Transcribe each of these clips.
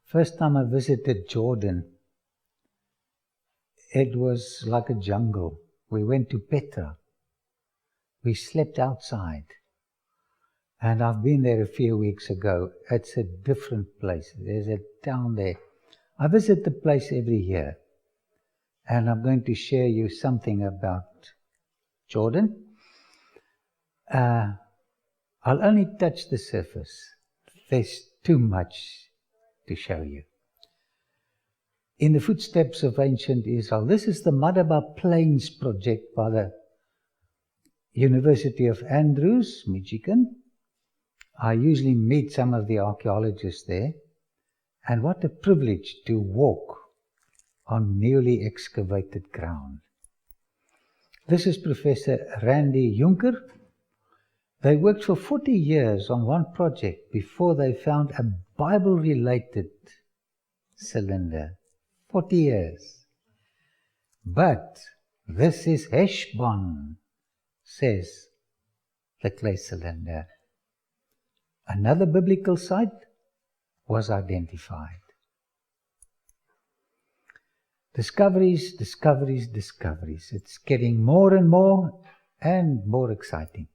First time I visited Jordan, it was like a jungle. We went to Petra. We slept outside. And I've been there a few weeks ago. It's a different place. There's a town there. I visit the place every year. And I'm going to share you something about Jordan. I'll only touch the surface. There's too much to show you. In the footsteps of ancient Israel, this is the Madaba Plains project by the University of Andrews, Michigan. I usually meet some of the archaeologists there, and what a privilege to walk on newly excavated ground. This is Professor Randy Juncker. They worked for 40 years on one project before they found a Bible-related cylinder. 40 years. But this is Heshbon, says the clay cylinder. Another biblical site was identified. Discoveries, discoveries, discoveries. It's getting more and more exciting.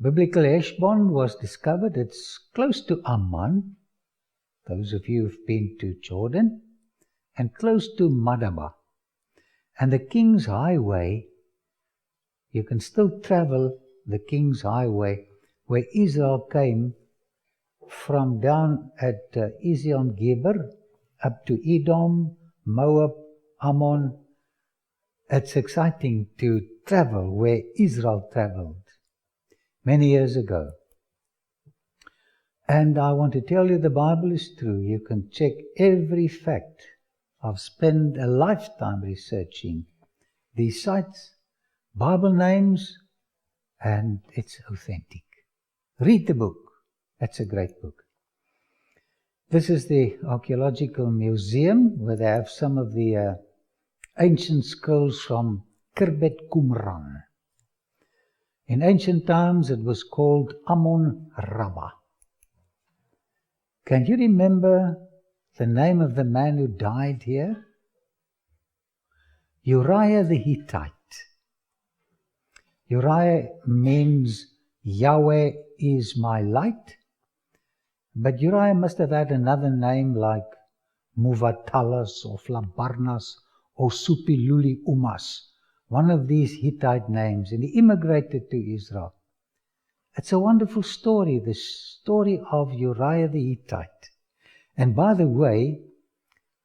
Biblical Heshbon was discovered. It's close to Amman, those of you who've been to Jordan, and close to Madaba. And the King's Highway, you can still travel the King's Highway where Israel came from down at Ezion Geber up to Edom, Moab, Ammon. It's exciting to travel where Israel traveled many years ago. And I want to tell you the Bible is true. You can check every fact. I've spent a lifetime researching these sites, Bible names, and it's authentic. Read the book. That's a great book. This is the Archaeological Museum, where they have some of the ancient scrolls from Khirbet Qumran. In ancient times, it was called Ammon Rabbah. Can you remember the name of the man who died here? Uriah the Hittite. Uriah means Yahweh is my light. But Uriah must have had another name like Muvatalas or Flabarnas or Supiluli Umas. One of these Hittite names. And he immigrated to Israel. It's a wonderful story, the story of Uriah the Hittite. And by the way,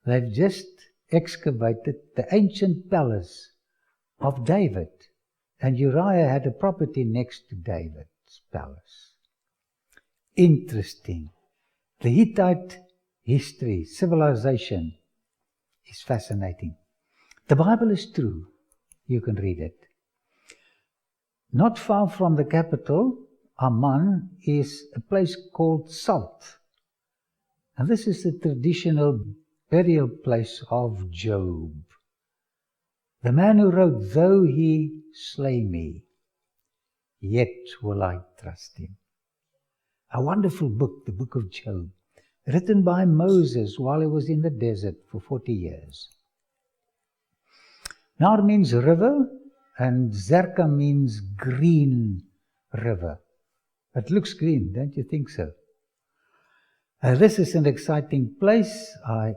they've just excavated the ancient palace of David. And Uriah had a property next to David's palace. Interesting. The Hittite history, civilization is fascinating. The Bible is true. You can read it. Not far from the capital, Amman, is a place called Salt. And this is the traditional burial place of Job. The man who wrote, "Though he slay me, yet will I trust him." A wonderful book, the book of Job, written by Moses while he was in the desert for 40 years. Nar means river, and Zerka means green river. It looks green, don't you think so? This is an exciting place. I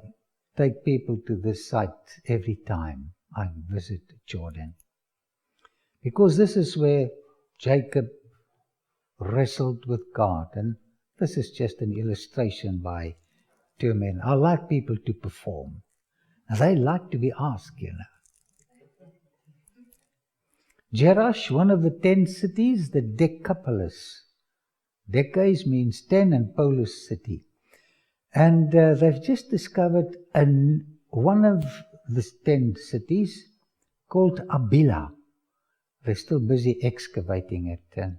take people to this site every time I visit Jordan. Because this is where Jacob wrestled with God. And this is just an illustration by two men. I like people to perform. And they like to be asked, you know. Jerash, one of the 10 cities, the Decapolis. Decas means 10 and polis city. And they've just discovered one of the 10 cities called Abila. They're still busy excavating it, and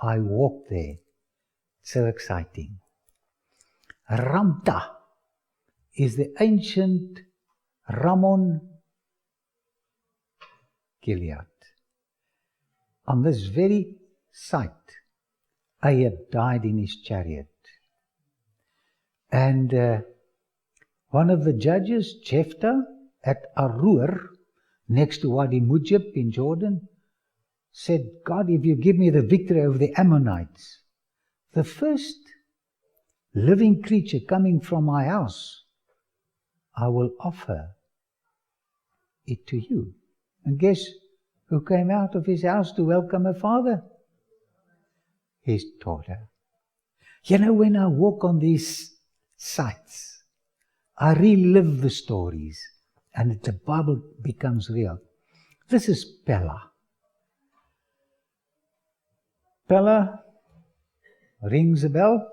I walked there. So exciting. Ramta is the ancient Ramon Gilead. On this very site, Ahab died in his chariot. And one of the judges, Jephthah, at Aroer, next to Wadi Mujib in Jordan, said, God, if you give me the victory over the Ammonites, the first living creature coming from my house, I will offer it to you. And guess who came out of his house to welcome her father? His daughter. You know, when I walk on these sites, I relive the stories, and the Bible becomes real. This is Pella. Pella rings a bell.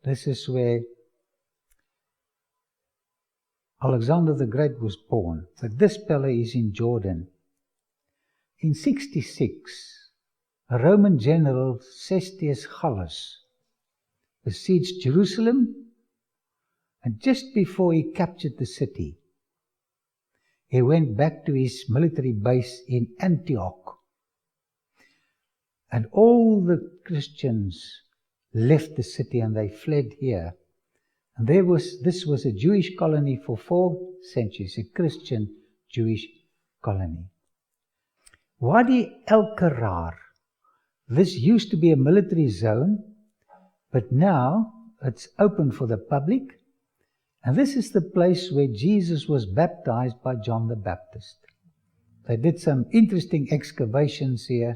This is where Alexander the Great was born. But this Pella is in Jordan. In 66, a Roman general, Cestius Gallus, besieged Jerusalem, and just before he captured the city, he went back to his military base in Antioch. And all the Christians left the city and they fled here. And this was a Jewish colony for 4 centuries, a Christian Jewish colony. Wadi el-Qarar, this used to be a military zone, but now it's open for the public. And this is the place where Jesus was baptized by John the Baptist. They did some interesting excavations here,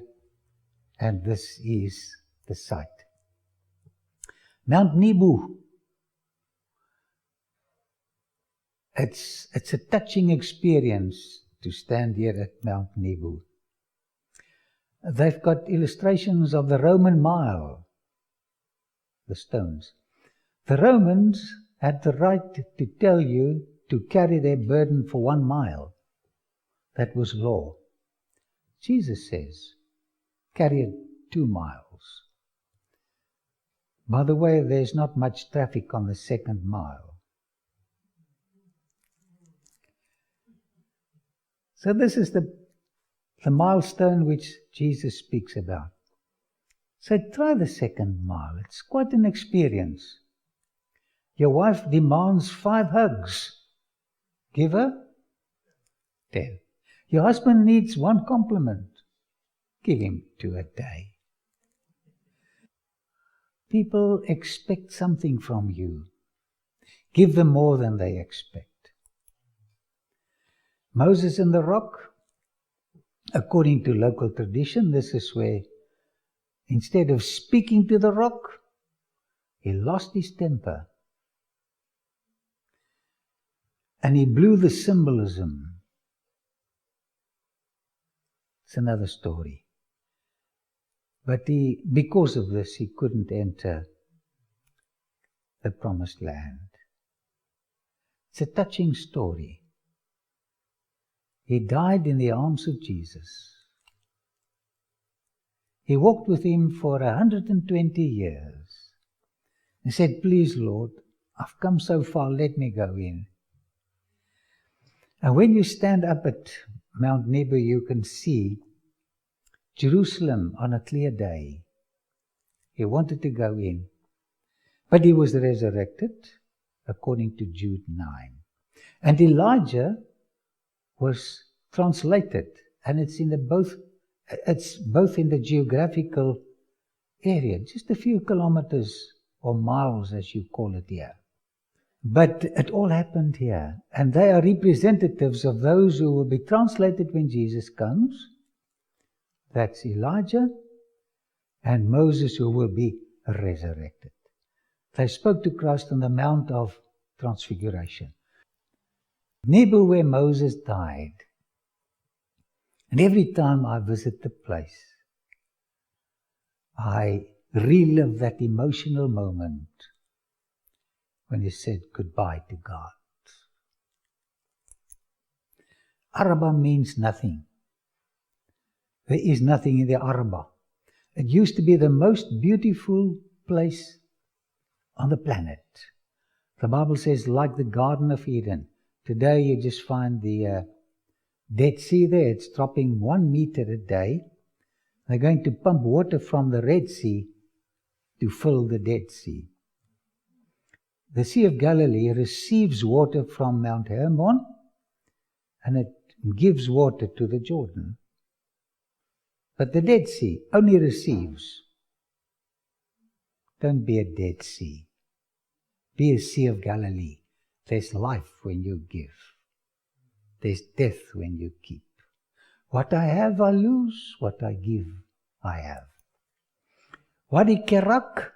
and this is the site. Mount Nebo. It's a touching experience to stand here at Mount Nebo. They've got illustrations of the Roman mile, the stones. The Romans had the right to tell you to carry their burden for 1 mile. That was law. Jesus says, carry it 2 miles. By the way, there's not much traffic on the 2nd mile. So this is the milestone which Jesus speaks about. So try the 2nd mile. It's quite an experience. Your wife demands 5 hugs. Give her 10. Your husband needs 1 compliment. Give him 2 a day. People expect something from you. Give them more than they expect. Moses in the rock, according to local tradition, this is where instead of speaking to the rock, he lost his temper. And he blew the symbolism. It's another story. But because of this, he couldn't enter the promised land. It's a touching story. He died in the arms of Jesus. He walked with him for 120 years. He said, please, Lord, I've come so far, let me go in. And when you stand up at Mount Nebo, you can see Jerusalem on a clear day. He wanted to go in. But he was resurrected, according to Jude 9. And Elijah was translated, and it's both in the geographical area, just a few kilometers or miles, as you call it here. But it all happened here, and they are representatives of those who will be translated when Jesus comes. That's Elijah and Moses, who will be resurrected. They spoke to Christ on the Mount of Transfiguration. Nebo, where Moses died. And every time I visit the place, I relive that emotional moment when he said goodbye to God. Araba means nothing. There is nothing in the Araba. It used to be the most beautiful place on the planet. The Bible says, like the Garden of Eden. Today you just find the Dead Sea there. It's dropping 1 meter a day. They're going to pump water from the Red Sea to fill the Dead Sea. the Sea of Galilee receives water from Mount Hermon, and it gives water to the Jordan. But the Dead Sea only receives. Don't be a Dead Sea. Be a Sea of Galilee. There's life when you give. There's death when you keep. What I have, I lose. What I give, I have. Wadi Kerak.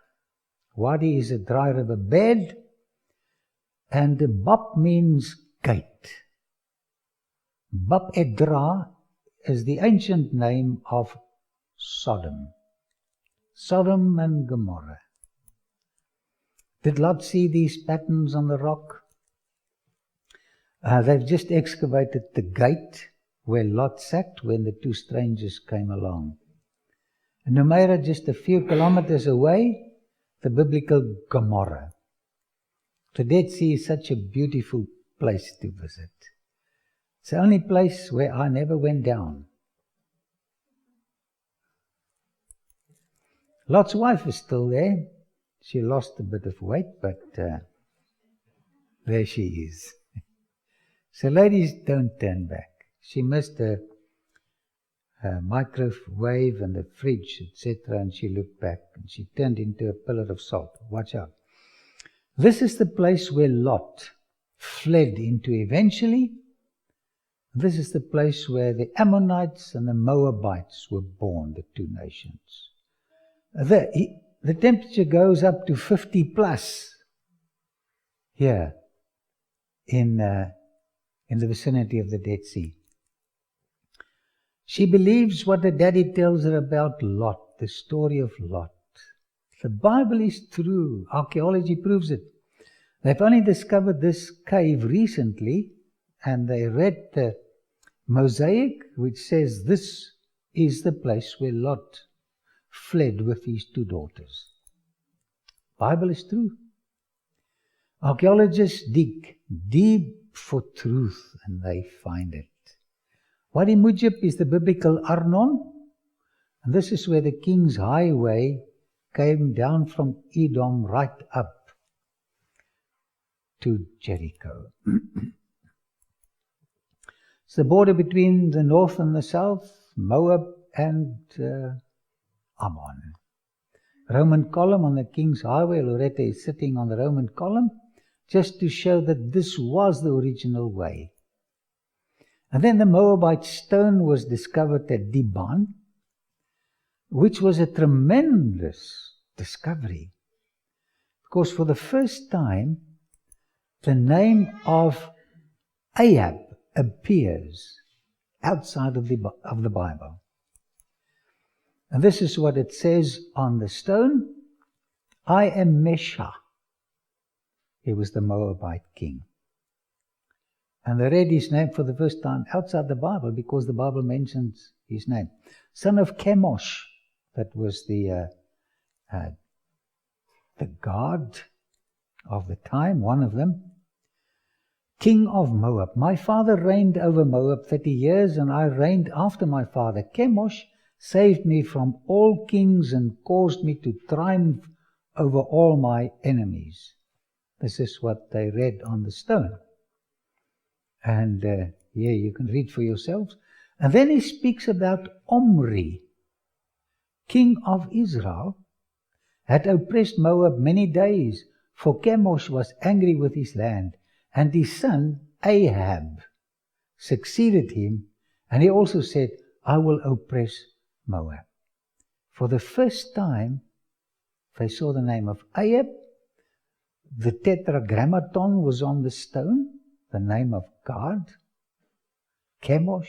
Wadi is a dry river bed. And Bab means gate. Bab Edra is the ancient name of Sodom. Sodom and Gomorrah. Did Lot see these patterns on the rock? They've just excavated the gate where Lot sat when the two strangers came along. And Numeira, just a few kilometers away, the biblical Gomorrah. The Dead Sea is such a beautiful place to visit. It's the only place where I never went down. Lot's wife is still there. She lost a bit of weight, but there she is. So ladies, don't turn back. She missed her microwave and the fridge, etc., and she looked back and she turned into a pillar of salt. Watch out. This is the place where Lot fled into eventually. This is the place where the Ammonites and the Moabites were born, the two nations. The temperature goes up to 50 plus here in the vicinity of the Dead Sea. She believes what her daddy tells her about Lot, the story of Lot. The Bible is true. Archaeology proves it. They've only discovered this cave recently, and they read the mosaic, which says this is the place where Lot fled with his two daughters. Bible is true. Archaeologists dig deep for truth, and they find it. Wadi Mujib is the biblical Arnon, and this is where the king's highway came down from Edom right up to Jericho. It's the border between the north and the south, Moab and Ammon. Roman column on the king's highway. Loretta is sitting on the Roman column just to show that this was the original way. And then the Moabite stone was discovered at Diban, which was a tremendous discovery. Because for the first time, the name of Ahab appears outside of the Bible. And this is what it says on the stone. I am Mesha. He was the Moabite king. And they read his name for the first time outside the Bible because the Bible mentions his name. Son of Chemosh, that was the god of the time, one of them. King of Moab. My father reigned over Moab 30 years, and I reigned after my father. Chemosh saved me from all kings and caused me to triumph over all my enemies. This is what they read on the stone. And you can read for yourselves. And then he speaks about Omri, king of Israel, had oppressed Moab many days, for Chemosh was angry with his land, and his son Ahab succeeded him, and he also said, I will oppress Moab. For the first time, they saw the name of Ahab. The tetragrammaton was on the stone, the name of God, Chemosh.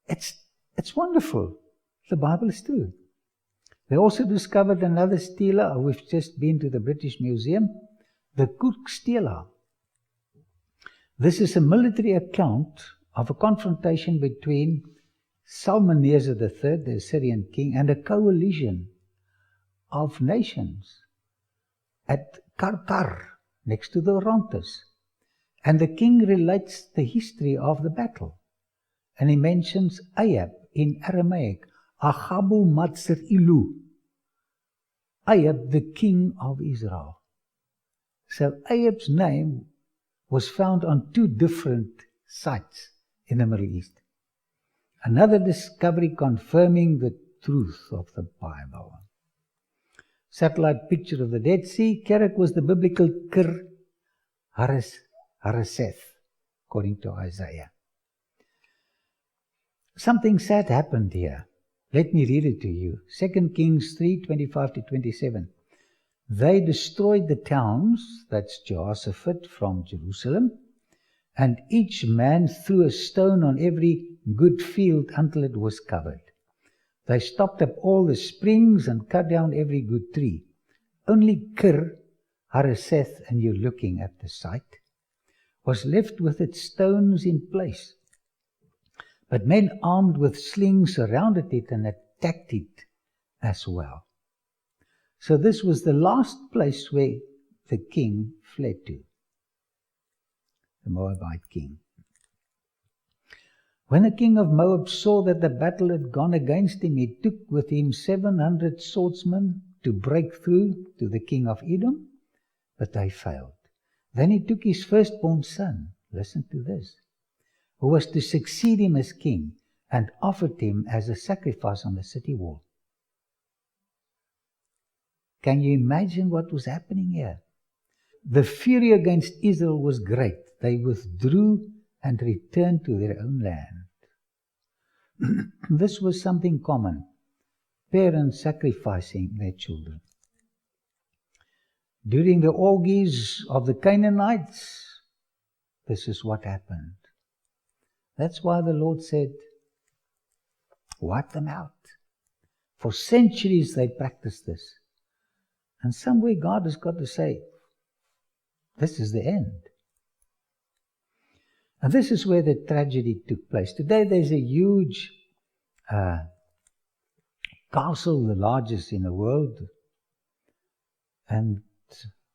It's wonderful. The Bible is true. They also discovered another stela. We've just been to the British Museum, the Kurk stela. This is a military account of a confrontation between Salmaneser III, the Assyrian king, and a coalition of nations at Karkar, next to the Orontes. And the king relates the history of the battle. And he mentions Ahab in Aramaic, Achabu Matzir Ilu, Ahab, the king of Israel. So Ahab's name was found on 2 different sites in the Middle East. Another discovery confirming the truth of the Bible. Satellite picture of the Dead Sea. Kerak was the biblical Kir Hareseth, according to Isaiah. Something sad happened here. Let me read it to you. 2 Kings 3:25-27. They destroyed the towns, that's Jehoshaphat from Jerusalem, and each man threw a stone on every good field until it was covered. They stopped up all the springs and cut down every good tree. Only Kir Hareseth, and you're looking at the site, was left with its stones in place. But men armed with slings surrounded it and attacked it as well. So this was the last place where the king fled to, the Moabite king. When the king of Moab saw that the battle had gone against him, he took with him 700 swordsmen to break through to the king of Edom, but they failed. Then he took his firstborn son, listen to this, who was to succeed him as king, and offered him as a sacrifice on the city wall. Can you imagine what was happening here? The fury against Israel was great. They withdrew and returned to their own land. This was something common, parents sacrificing their children. During the orgies of the Canaanites, this is what happened. That's why the Lord said, wipe them out. For centuries they practiced this. And somewhere God has got to say, this is the end. And this is where the tragedy took place. Today there's a huge castle, the largest in the world, and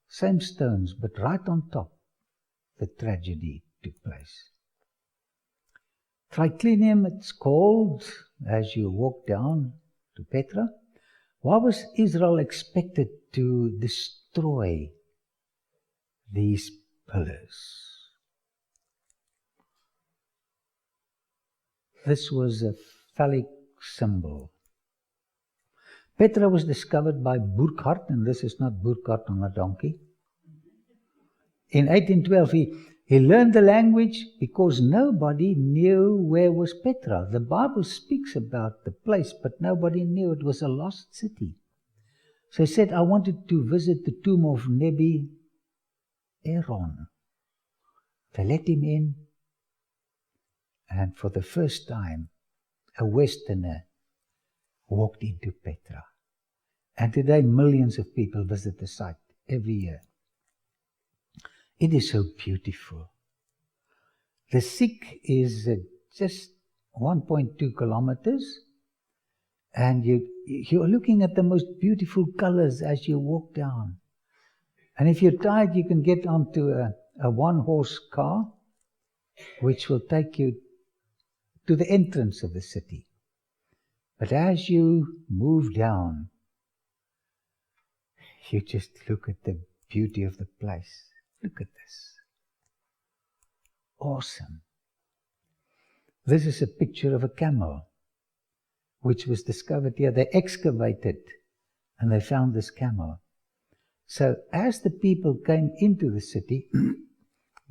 same stones, but right on top, the tragedy took place. Triclinium, it's called, as you walk down to Petra. Why was Israel expected to destroy these pillars? This was a phallic symbol. Petra was discovered by Burckhardt, and this is not Burckhardt on a donkey. In 1812, he learned the language because nobody knew where was Petra. The Bible speaks about the place, but nobody knew it was a lost city. So he said, I wanted to visit the tomb of Nebi Aaron. They let him in, and for the first time, a Westerner walked into Petra. And today, millions of people visit the site every year. It is so beautiful. The Sikh is just 1.2 kilometers, and you're looking at the most beautiful colors as you walk down. And if you're tired, you can get onto a one-horse car, which will take you to the entrance of the city. But as you move down, you just look at the beauty of the place. Look at this. Awesome. This is a picture of a camel, which was discovered here. They excavated and they found this camel. So as the people came into the city,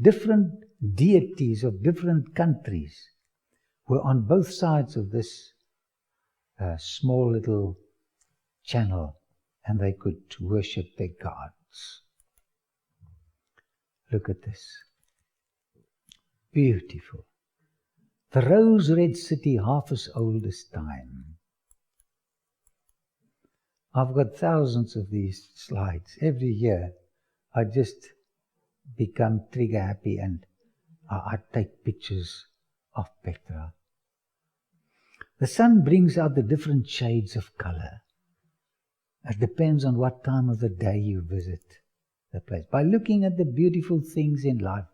different deities of different countries were on both sides of this small little channel, and they could worship their gods. Look at this. Beautiful. The rose-red city, half as old as time. I've got thousands of these slides. Every year I just become trigger happy and I take pictures of Petra. The sun brings out the different shades of color. It depends on what time of the day you visit the place. By looking at the beautiful things in life,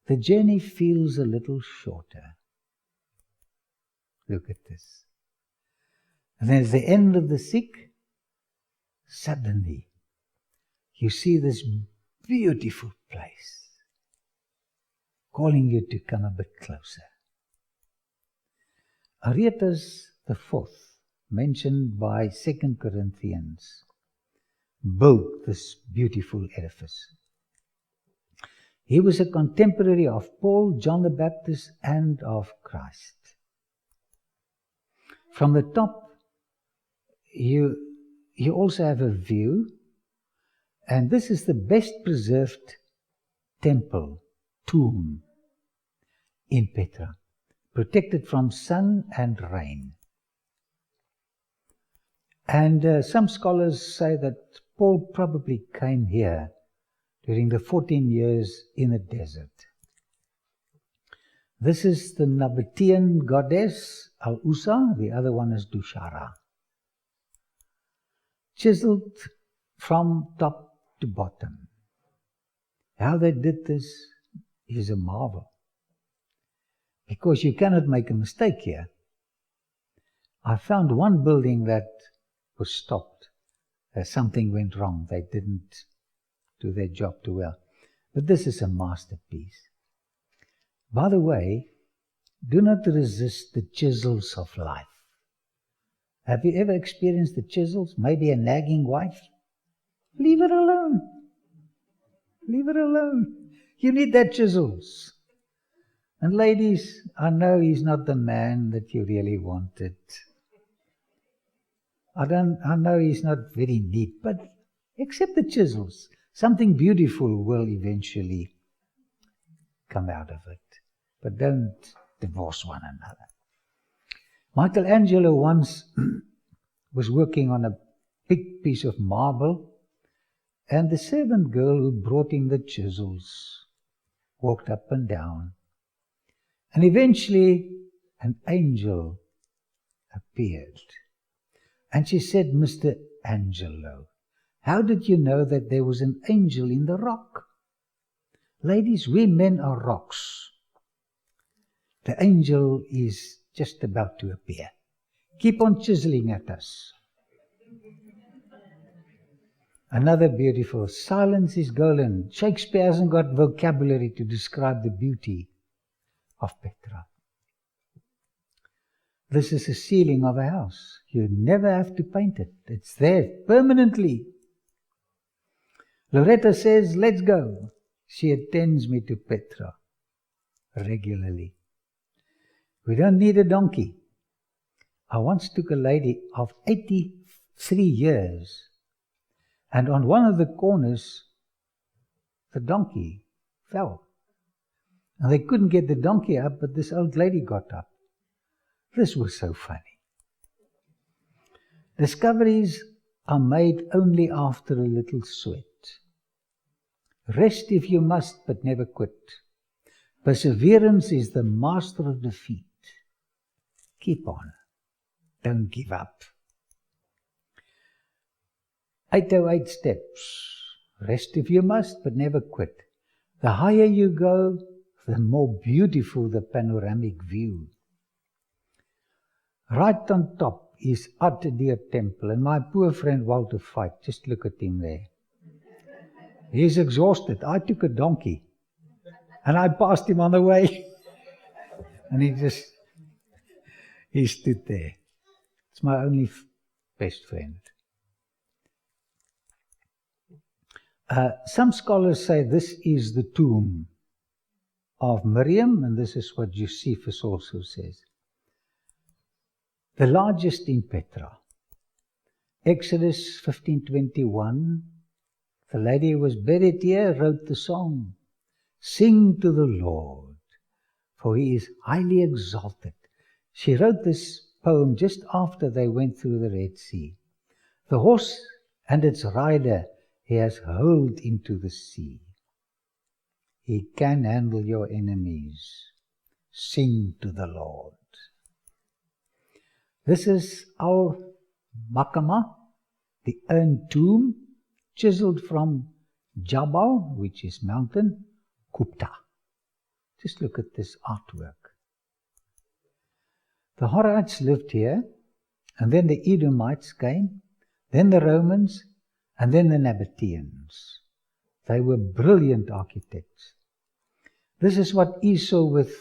the journey feels a little shorter. Look at this. And then at the end of the Sikh, suddenly you see this beautiful place, calling you to come a bit closer. Aretas the fourth, mentioned by 2 Corinthians, built this beautiful edifice. He was a contemporary of Paul, John the Baptist, and of Christ. From the top, you also have a view, and this is the best preserved temple, tomb in Petra, protected from sun and rain. And some scholars say that Paul probably came here during the 14 years in the desert. This is the Nabatean goddess Al-Usa, the other one is Dushara. Chiseled from top to bottom. How they did this is a marvel. Because you cannot make a mistake here. I found one building that was stopped. Something went wrong. They didn't do their job too well. But this is a masterpiece. By the way, do not resist the chisels of life. Have you ever experienced the chisels? Maybe a nagging wife? Leave it alone. Leave it alone. You need that chisels. And ladies, I know he's not the man that you really wanted. I know he's not very neat, but accept the chisels. Something beautiful will eventually come out of it. But don't divorce one another. Michelangelo once was working on a big piece of marble, and the servant girl who brought him the chisels walked up and down. And eventually an angel appeared. And she said, "Mr. Angelo, how did you know that there was an angel in the rock?" Ladies, we men are rocks. The angel is just about to appear. Keep on chiseling at us. Another beautiful, silence is golden. Shakespeare hasn't got vocabulary to describe the beauty of Petra. This is the ceiling of a house. You never have to paint it. It's there permanently. Loretta says, "Let's go." She attends me to Petra regularly. We don't need a donkey. I once took a lady of 83 years, and on one of the corners, the donkey fell. And they couldn't get the donkey up, but this old lady got up. This was so funny. Discoveries are made only after a little sweat. Rest if you must, but never quit. Perseverance is the master of defeat. Keep on. Don't give up. 808 steps. Rest if you must, but never quit. The higher you go, the more beautiful the panoramic view. Right on top is Archaeological temple, and my poor friend Walter Fight, just look at him there. He's exhausted. I took a donkey, and I passed him on the way, and he stood there. It's my only best friend. Some scholars say this is the tomb of Miriam, and this is what Josephus also says. The largest in Petra. Exodus 15:21. The lady who was buried here wrote the song, "Sing to the Lord, for he is highly exalted." She wrote this poem just after they went through the Red Sea. The horse and its rider he has hurled into the sea. He can handle your enemies. Sing to the Lord. This is Al-Makama, the urn tomb, chiseled from Jabal, which is mountain, Kupta. Just look at this artwork. The Horites lived here, and then the Edomites came, then the Romans, and then the Nabateans. They were brilliant architects. This is what Esau, with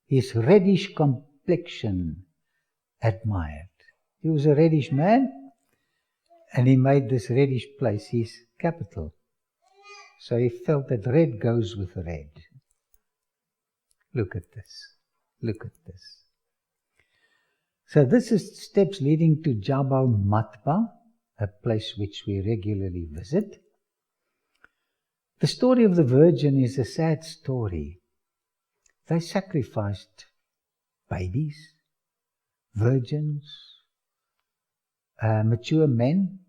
his reddish complexion, admired. He was a reddish man, and he made this reddish place his capital. So he felt that red goes with red. Look at this. Look at this. So this is steps leading to Jabal Matba, a place which we regularly visit. The story of the virgin is a sad story. They sacrificed babies, virgins, mature men.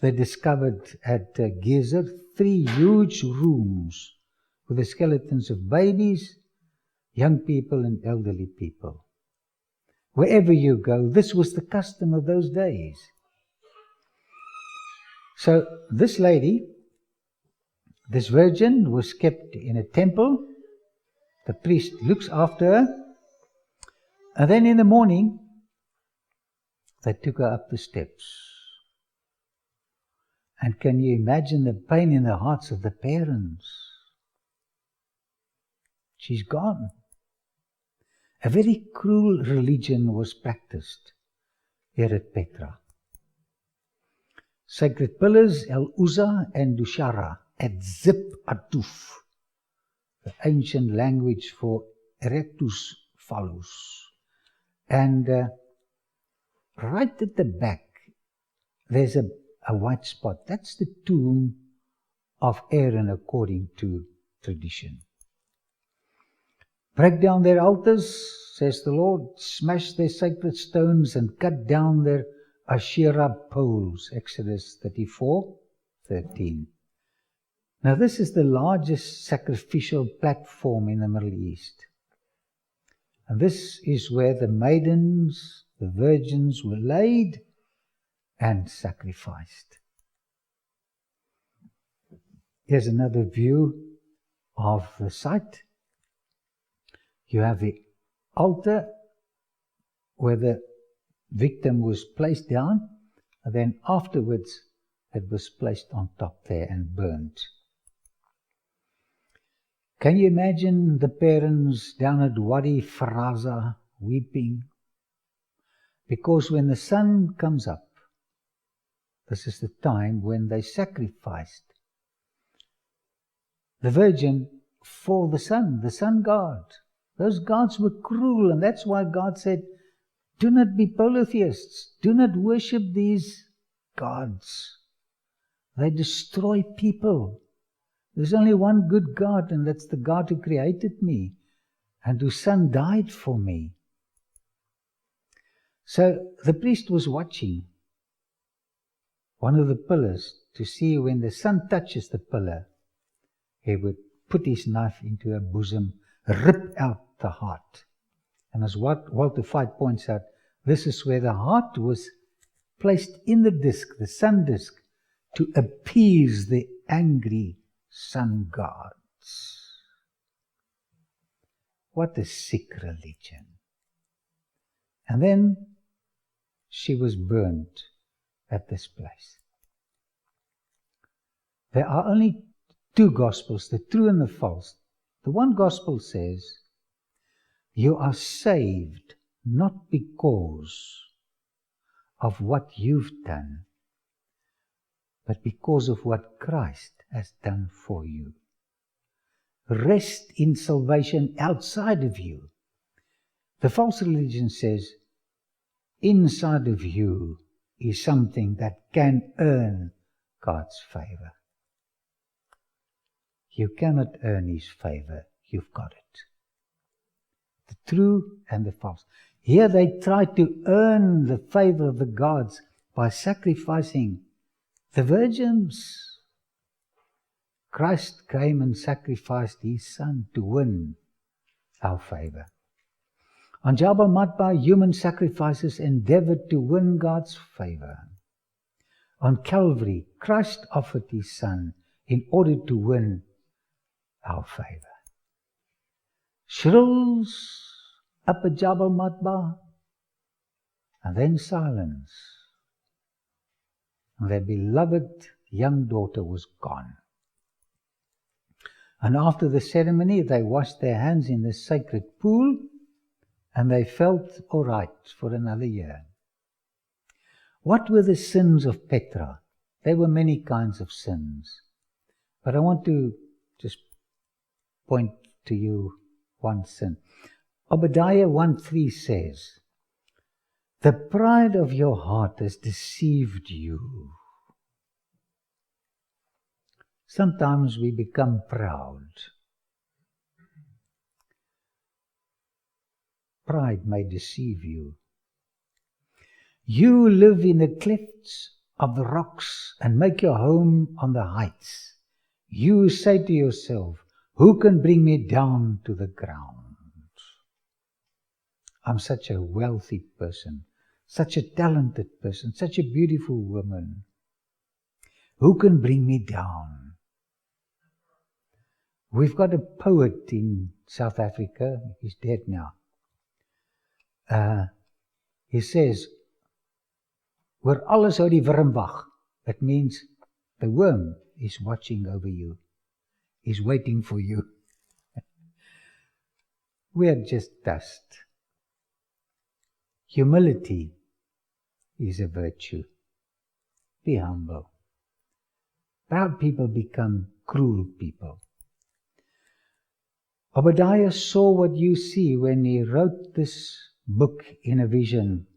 They discovered at Gezer 3 huge rooms with the skeletons of babies, young people and elderly people. Wherever you go, this was the custom of those days. So this lady, this virgin, was kept in a temple. The priest looks after her. And then in the morning, they took her up the steps. And can you imagine the pain in the hearts of the parents? She's gone. A very cruel religion was practiced here at Petra. Sacred pillars, El Uzza and Dushara, at Zip Atuf, the ancient language for Erectus Phallus. And right at the back, there's a white spot. That's the tomb of Aaron according to tradition. Break down their altars, says the Lord, smash their sacred stones and cut down their Asherah poles, Exodus 34:13. Now this is the largest sacrificial platform in the Middle East. And this is where the maidens, the virgins were laid and sacrificed. Here's another view of the site. You have the altar where the victim was placed down, and then afterwards it was placed on top there and burnt. Can you imagine the parents down at Wadi Faraza weeping? Because when the sun comes up, this is the time when they sacrificed the virgin for the sun god. Those gods were cruel, and that's why God said, do not be polytheists. Do not worship these gods. They destroy people. There's only one good God, and that's the God who created me and whose Son died for me. So the priest was watching one of the pillars to see when the sun touches the pillar, he would put his knife into her bosom, rip out the heart. And as Walter Fight points out, this is where the heart was placed in the disk, the sun disk, to appease the angry sun gods. What a sick religion. And then she was burnt at this place. There are only two gospels, the true and the false. The one gospel says, you are saved not because of what you've done, but because of what Christ has done for you. Rest in salvation outside of you. The false religion says, inside of you is something that can earn God's favor. You cannot earn His favor. You've got it. The true and the false. Here they try to earn the favor of the gods by sacrificing the virgins. Christ came and sacrificed His Son to win our favor. On Jabal Matba, human sacrifices endeavored to win God's favor. On Calvary, Christ offered His Son in order to win our favor. Shrills up at Jabal Matba, and then silence. And their beloved young daughter was gone. And after the ceremony, they washed their hands in the sacred pool, and they felt all right for another year. What were the sins of Petra? There were many kinds of sins. But I want to just point to you one sin. Obadiah 1:3 says, "The pride of your heart has deceived you." Sometimes we become proud. Pride may deceive you. You live in the clefts of the rocks and make your home on the heights. You say to yourself, "Who can bring me down to the ground?" I'm such a wealthy person, such a talented person, such a beautiful woman. Who can bring me down? We've got a poet in South Africa, he's dead now. He says, "Oor alles hou die wurm wag." It means the worm is watching over you, is waiting for you. We're just dust. Humility is a virtue. Be humble. Proud people become cruel people. Obadiah saw what you see when he wrote this book in a vision.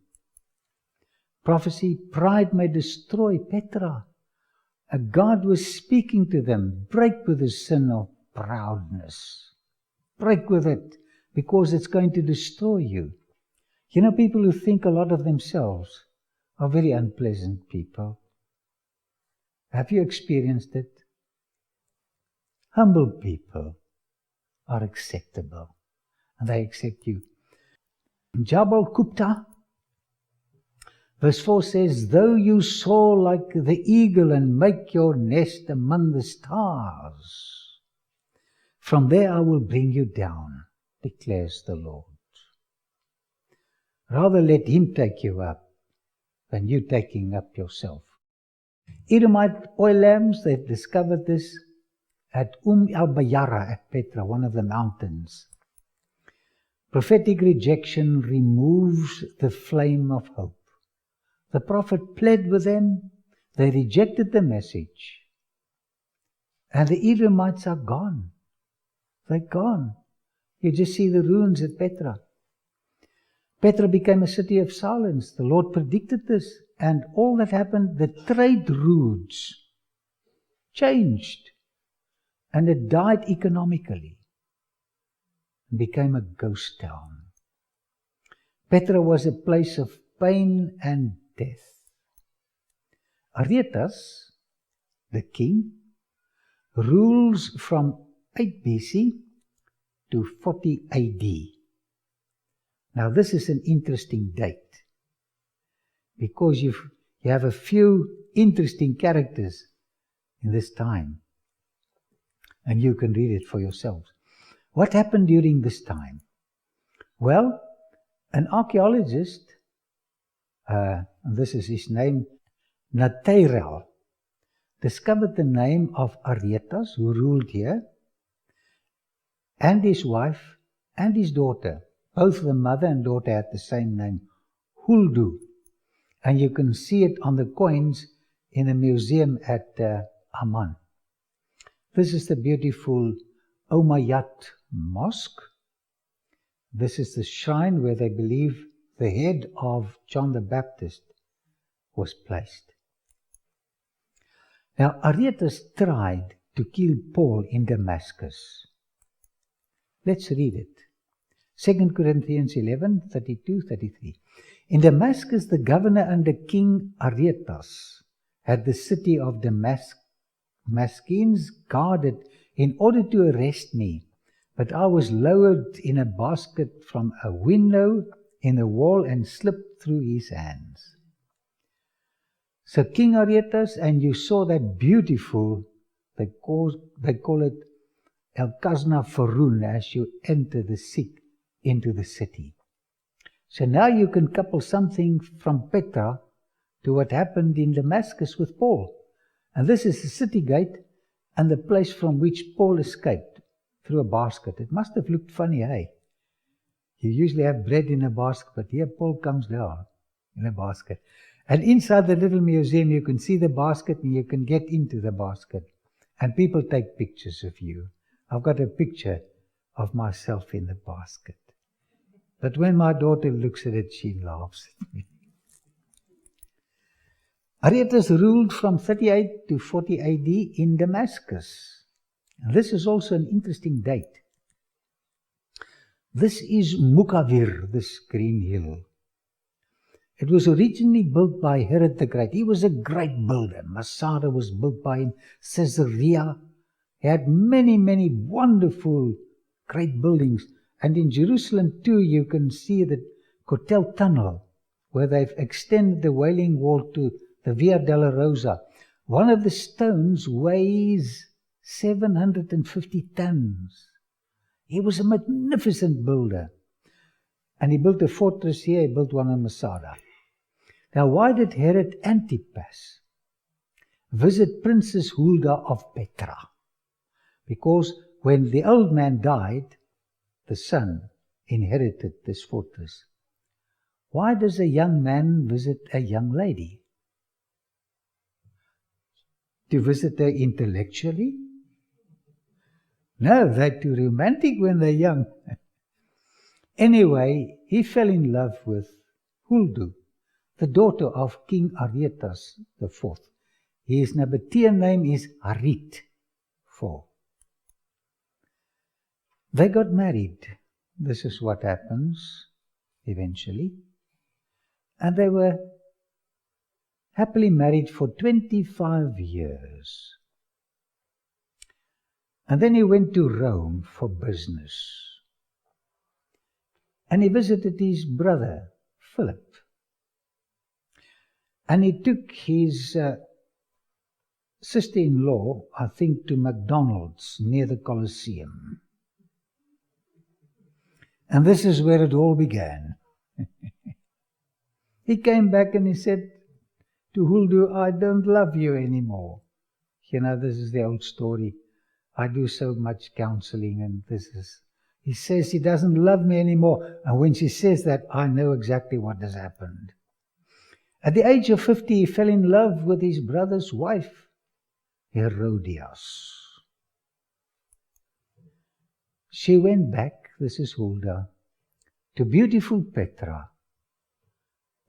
Prophecy, pride may destroy Petra. God was speaking to them, break with the sin of proudness. Break with it, because it's going to destroy you. You know, people who think a lot of themselves are very unpleasant people. Have you experienced it? Humble people are acceptable, and they accept you. Jabal Kupta, verse 4 says, "Though you soar like the eagle and make your nest among the stars, from there I will bring you down, declares the Lord." Rather let Him take you up than you taking up yourself. Edomite oil lamps, they've discovered this at al-Bayara at Petra, one of the mountains. Prophetic rejection removes the flame of hope. The prophet pled with them, they rejected the message, and the Edomites are gone. They're gone. You just see the ruins at Petra. Petra became a city of silence. The Lord predicted this, and all that happened, the trade routes changed, and it died economically and became a ghost town. Petra was a place of pain and death. Aretas, the king, rules from 8 BC to 40 AD. Now this is an interesting date, because you have a few interesting characters in this time, and you can read it for yourselves. What happened during this time? Well, an archaeologist, and this is his name, Nathanael, discovered the name of Aretas, who ruled here, and his wife and his daughter. Both the mother and daughter had the same name, Huldu. And you can see it on the coins in a museum at Amman. This is the beautiful Umayyad Mosque. This is the shrine where they believe the head of John the Baptist was placed. Now, Aretas tried to kill Paul in Damascus. Let's read it. 2 Corinthians 11, 32, 33. In Damascus, the governor under King Aretas had the city of Damascus guarded in order to arrest me, but I was lowered in a basket from a window in the wall and slipped through his hands. So King Aretas, and you saw that beautiful, they call it El Kazna Faroun, as you enter the seat into the city. So now you can couple something from Petra to what happened in Damascus with Paul. And this is the city gate and the place from which Paul escaped. through a basket. It must have looked funny, eh? You usually have bread in a basket, but here Paul comes down in a basket. And inside the little museum, you can see the basket and you can get into the basket. And people take pictures of you. I've got a picture of myself in the basket. But when my daughter looks at it, she laughs at me. Aretas ruled from 38 to 40 AD in Damascus. And this is also an interesting date. This is Mukavir, this green hill. It was originally built by Herod the Great. He was a great builder. Masada was built by him. Caesarea. He had many, many wonderful, great buildings. And in Jerusalem too, you can see the Kotel Tunnel, where they've extended the Wailing Wall to the Via Dolorosa. One of the stones weighs 750 tons. He was a magnificent builder. And he built a fortress here, he built one in Masada. Now, why did Herod Antipas visit Princess Hulda of Petra? Because when the old man died, the son inherited this fortress. Why does a young man visit a young lady? To visit her intellectually? No, they're too romantic when they're young. Anyway, he fell in love with Huldu, the daughter of King Aretas IV. His Nabatean name is Harit IV. They got married. This is what happens eventually. And they were happily married for 25 years. And then he went to Rome for business. And he visited his brother, Philip. And he took his sister-in-law, I think, to McDonald's near the Colosseum. And this is where it all began. He came back and he said to Huldu, I don't love you anymore. You know, this is the old story. I do so much counseling and he says he doesn't love me anymore. And when she says that, I know exactly what has happened. At the age of 50, he fell in love with his brother's wife, Herodias. She went back, this is Hulda, to beautiful Petra,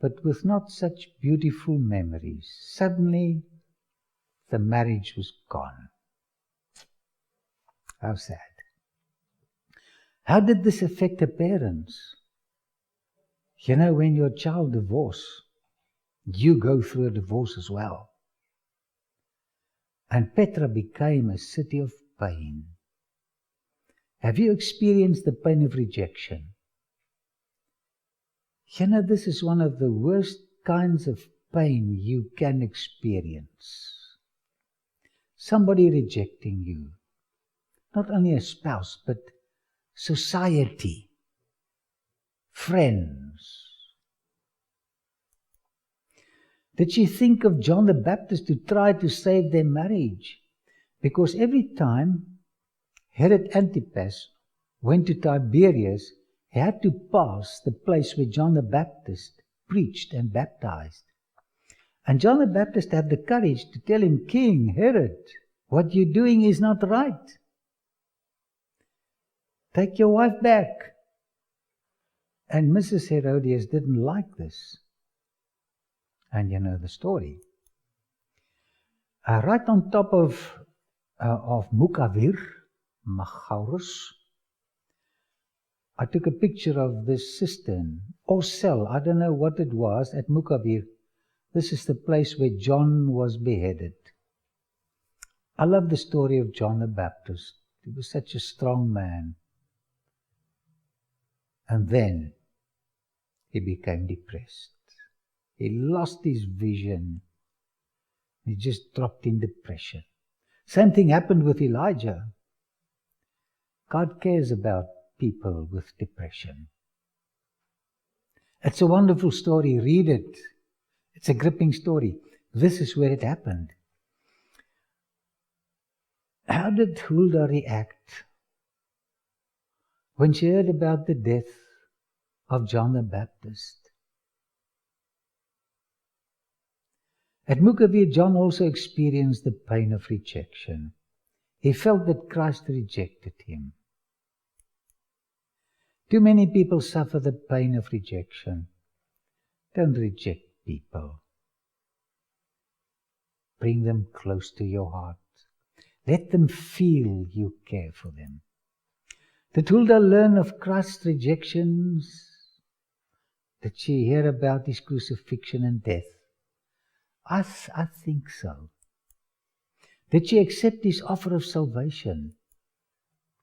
but with not such beautiful memories. Suddenly, the marriage was gone. How sad. How did this affect her parents? You know, when your child divorces, you go through a divorce as well. And Petra became a city of pain. Have you experienced the pain of rejection? You know, this is one of the worst kinds of pain you can experience. Somebody rejecting you. Not only a spouse, but society, friends. Did she think of John the Baptist to try to save their marriage? Because every time Herod Antipas went to Tiberias, he had to pass the place where John the Baptist preached and baptized. And John the Baptist had the courage to tell him, King Herod, what you're doing is not right. Take your wife back. And Mrs. Herodias didn't like this. And you know the story. Right on top of Mukavir, Machaurus, I took a picture of this cistern or cell. I don't know what it was at Mukavir. This is the place where John was beheaded. I love the story of John the Baptist. He was such a strong man. And then he became depressed. He lost his vision. He just dropped in depression. Same thing happened with Elijah. God cares about people with depression. It's a wonderful story. Read it. It's a gripping story. This is where it happened. How did Hulda react? when she heard about the death of John the Baptist. At Moab, John also experienced the pain of rejection. He felt that Christ rejected him. Too many people suffer the pain of rejection. Don't reject people. Bring them close to your heart. Let them feel you care for them. Did Huldah learn of Christ's rejections? Did she hear about his crucifixion and death? I think so. Did she accept his offer of salvation?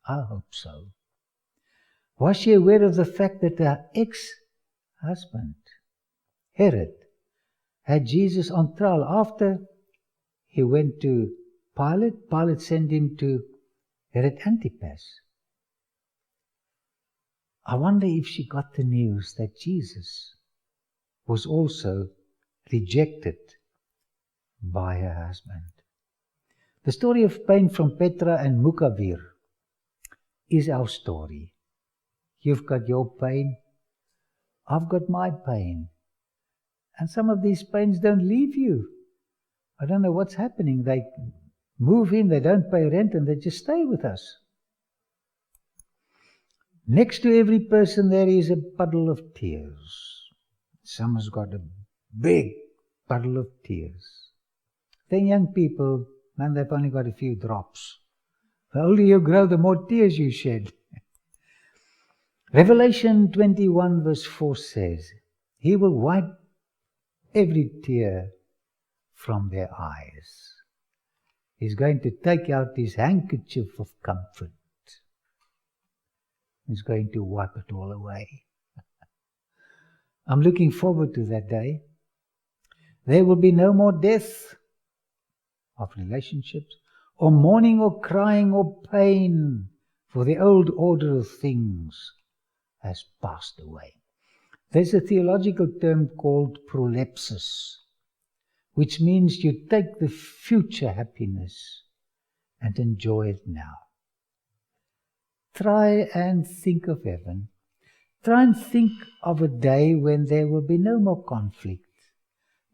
I hope so. Was she aware of the fact that her ex-husband, Herod, had Jesus on trial after he went to Pilate? Pilate sent him to Herod Antipas. I wonder if she got the news that Jesus was also rejected by her husband. The story of pain from Petra and Moab is our story. You've got your pain, I've got my pain. And some of these pains don't leave you. I don't know what's happening. They move in, they don't pay rent, and they just stay with us. Next to every person there is a puddle of tears. Someone's got a big puddle of tears. Then young people, man, they've only got a few drops. The older you grow, the more tears you shed. Revelation 21 verse 4 says, He will wipe every tear from their eyes. He's going to take out his handkerchief of comfort. He's going to wipe it all away. I'm looking forward to that day. There will be no more death of relationships, or mourning, or crying, or pain, for the old order of things has passed away. There's a theological term called prolepsis, which means you take the future happiness and enjoy it now. Try and think of heaven. Try and think of a day when there will be no more conflict,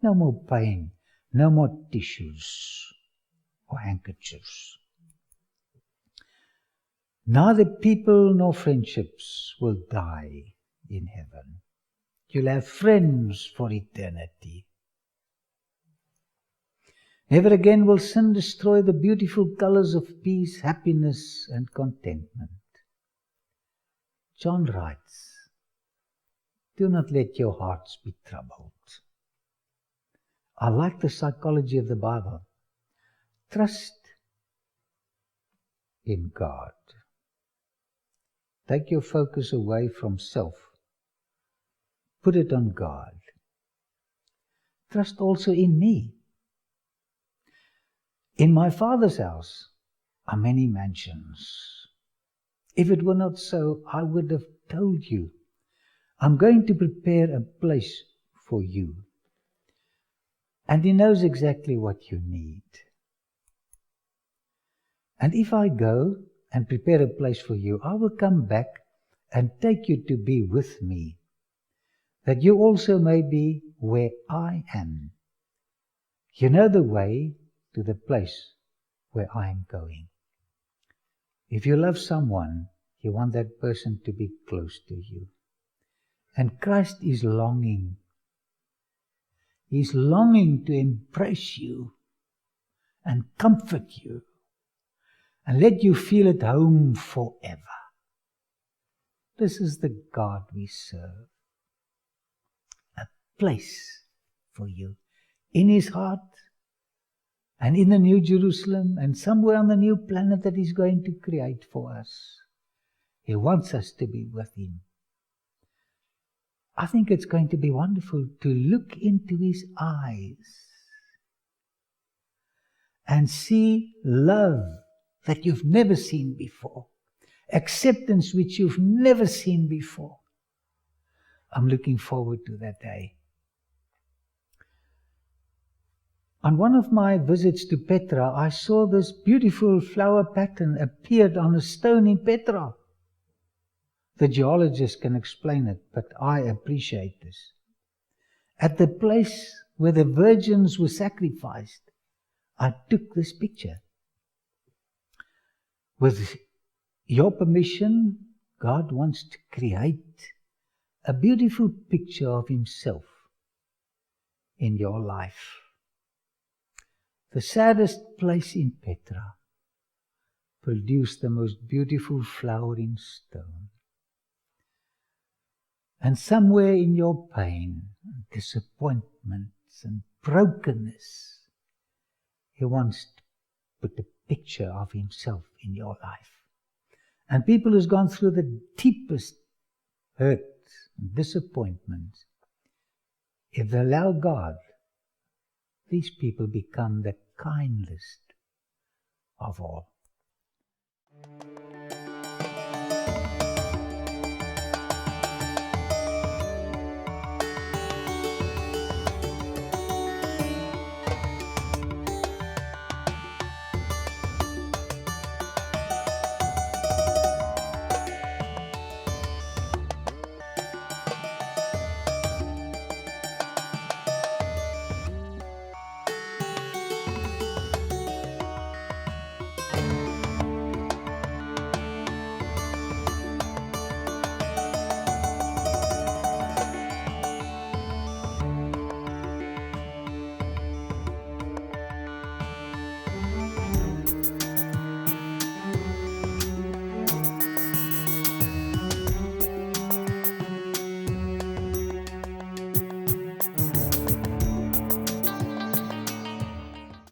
no more pain, no more tissues or handkerchiefs. Neither people nor friendships will die in heaven. You'll have friends for eternity. Never again will sin destroy the beautiful colors of peace, happiness, and contentment. John writes, do not let your hearts be troubled. I like the psychology of the Bible. Trust in God. Take your focus away from self. Put it on God. Trust also in me. In my Father's house are many mansions. If it were not so, I would have told you. I'm going to prepare a place for you. And He knows exactly what you need. And if I go and prepare a place for you, I will come back and take you to be with me, that you also may be where I am. You know the way to the place where I am going. If you love someone, you want that person to be close to you. And Christ is longing. He's longing to embrace you and comfort you and let you feel at home forever. This is the God we serve. A place for you in His heart and in the New Jerusalem and somewhere on the new planet that He's going to create for us. He wants us to be with Him. I think it's going to be wonderful to look into His eyes and see love that you've never seen before, acceptance which you've never seen before. I'm looking forward to that day. On one of my visits to Petra, I saw this beautiful flower pattern appeared on a stone in Petra. The geologists can explain it, but I appreciate this. At the place where the virgins were sacrificed, I took this picture. With your permission, God wants to create a beautiful picture of Himself in your life. The saddest place in Petra produced the most beautiful flowering stone. And somewhere in your pain, disappointments and brokenness, He wants to put a picture of Himself in your life. And people who's gone through the deepest hurt and disappointment, if they allow God, these people become the kindest of all.